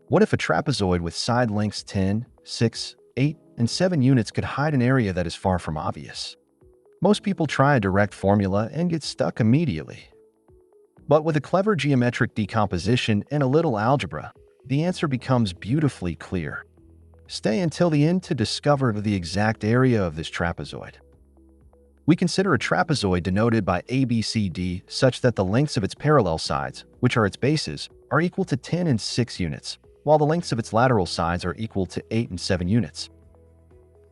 What if a trapezoid with side lengths 10, 6, 8, and 7 units could hide an area that is far from obvious? Most people try a direct formula and get stuck immediately. But with a clever geometric decomposition and a little algebra, the answer becomes beautifully clear. Stay until the end to discover the exact area of this trapezoid. We consider a trapezoid denoted by ABCD such that the lengths of its parallel sides, which are its bases, are equal to 10 and 6 units, while the lengths of its lateral sides are equal to 8 and 7 units.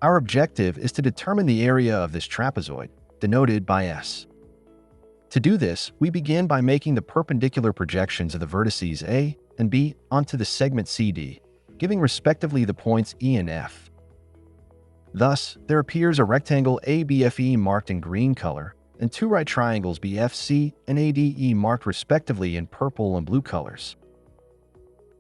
Our objective is to determine the area of this trapezoid, denoted by S. To do this, we begin by making the perpendicular projections of the vertices A and B onto the segment CD, giving respectively the points E and F. Thus, there appears a rectangle ABFE marked in green color, and two right triangles BFC and ADE marked respectively in purple and blue colors.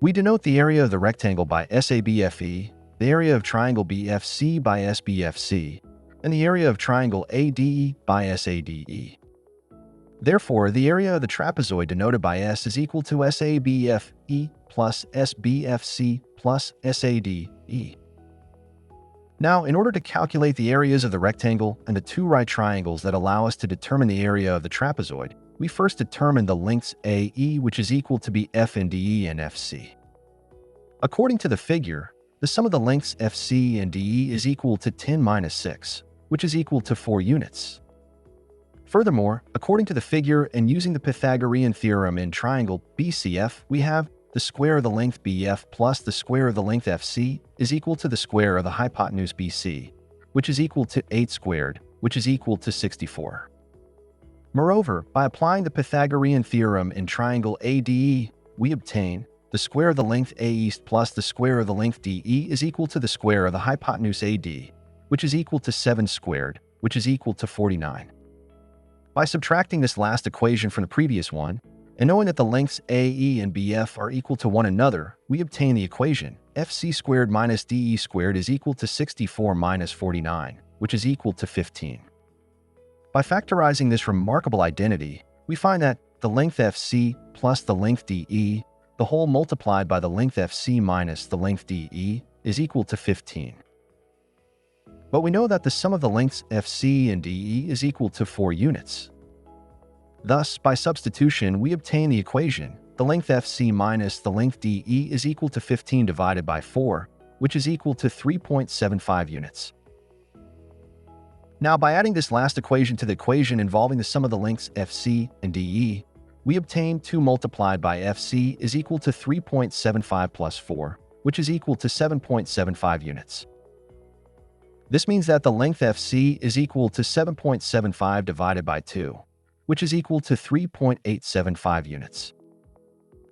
We denote the area of the rectangle by SABFE, the area of triangle BFC by SBFC, and the area of triangle ADE by SADE. Therefore, the area of the trapezoid denoted by S is equal to SABFE plus SBFC plus SADE. Now, in order to calculate the areas of the rectangle and the two right triangles that allow us to determine the area of the trapezoid, we first determine the lengths AE, which is equal to BF and DE and FC. According to the figure, the sum of the lengths FC and DE is equal to 10 minus 6, which is equal to 4 units. Furthermore, according to the figure and using the Pythagorean theorem in triangle BCF, we have the square of the length BF plus the square of the length FC is equal to the square of the hypotenuse BC, which is equal to 8 squared, which is equal to 64. Moreover, by applying the Pythagorean theorem in triangle ADE, we obtain the square of the length AE plus the square of the length DE is equal to the square of the hypotenuse AD, which is equal to 7 squared, which is equal to 49. By subtracting this last equation from the previous one, and knowing that the lengths AE and BF are equal to one another, we obtain the equation FC squared minus DE squared is equal to 64 minus 49, which is equal to 15. By factorizing this remarkable identity, we find that the length FC plus the length DE, the whole multiplied by the length FC minus the length DE, is equal to 15. But we know that the sum of the lengths FC and DE is equal to 4 units. Thus, by substitution, we obtain the equation the length FC minus the length DE is equal to 15 divided by 4, which is equal to 3.75 units. Now, by adding this last equation to the equation involving the sum of the lengths FC and DE, we obtain 2 multiplied by FC is equal to 3.75 plus 4, which is equal to 7.75 units. This means that the length FC is equal to 7.75 divided by 2, which is equal to 3.875 units.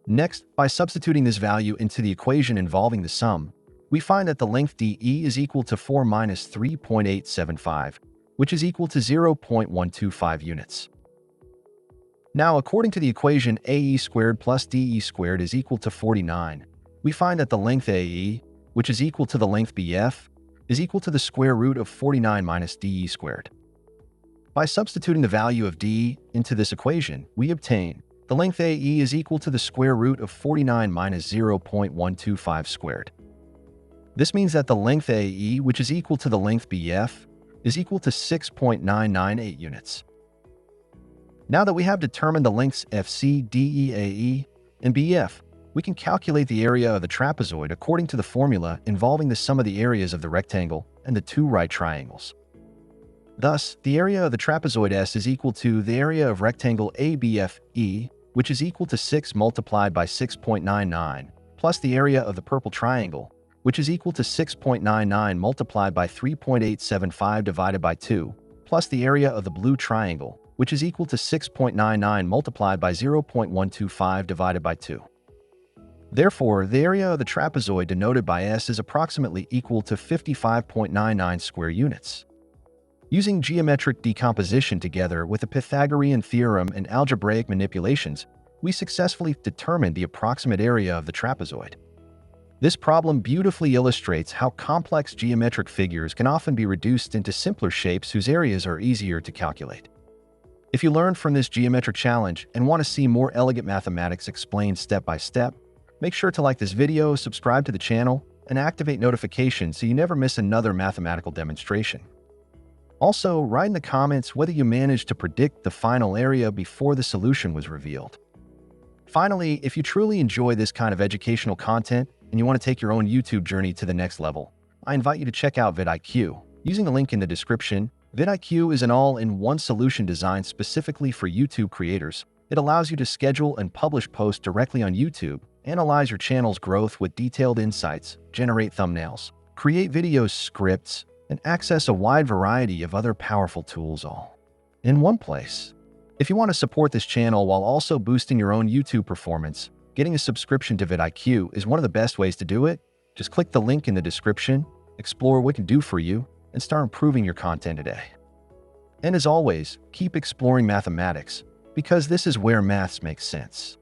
Next, by substituting this value into the equation involving the sum, we find that the length DE is equal to 4 minus 3.875, which is equal to 0.125 units. Now, according to the equation AE squared plus DE squared is equal to 49, we find that the length AE, which is equal to the length BF, is equal to the square root of 49 minus DE squared. By substituting the value of DE into this equation, we obtain the length AE is equal to the square root of 49 minus 0.125 squared. This means that the length AE, which is equal to the length BF, is equal to 6.998 units. Now that we have determined the lengths FC, DE, AE, and BF, we can calculate the area of the trapezoid according to the formula involving the sum of the areas of the rectangle and the two right triangles. Thus, the area of the trapezoid S is equal to the area of rectangle ABFE, which is equal to 6 multiplied by 6.99, plus the area of the purple triangle, which is equal to 6.99 multiplied by 3.875 divided by 2, plus the area of the blue triangle, which is equal to 6.99 multiplied by 0.125 divided by 2. Therefore, the area of the trapezoid denoted by S is approximately equal to 55.99 square units. Using geometric decomposition together with the Pythagorean theorem and algebraic manipulations, we successfully determined the approximate area of the trapezoid. This problem beautifully illustrates how complex geometric figures can often be reduced into simpler shapes whose areas are easier to calculate. If you learned from this geometric challenge and want to see more elegant mathematics explained step by step, Make sure to like this video, subscribe to the channel, and activate notifications so you never miss another mathematical demonstration. Also, write in the comments whether you managed to predict the final area before the solution was revealed. Finally, if you truly enjoy this kind of educational content and you want to take your own YouTube journey to the next level, I invite you to check out vidIQ. Using the link in the description, vidIQ is an all-in-one solution designed specifically for YouTube creators. It allows you to schedule and publish posts directly on YouTube, analyze your channel's growth with detailed insights, generate thumbnails, create video scripts, and access a wide variety of other powerful tools all in one place. If you want to support this channel while also boosting your own YouTube performance, getting a subscription to vidIQ is one of the best ways to do it. Just click the link in the description, explore what it can do for you, and start improving your content today. And as always, keep exploring mathematics, because this is where maths makes sense.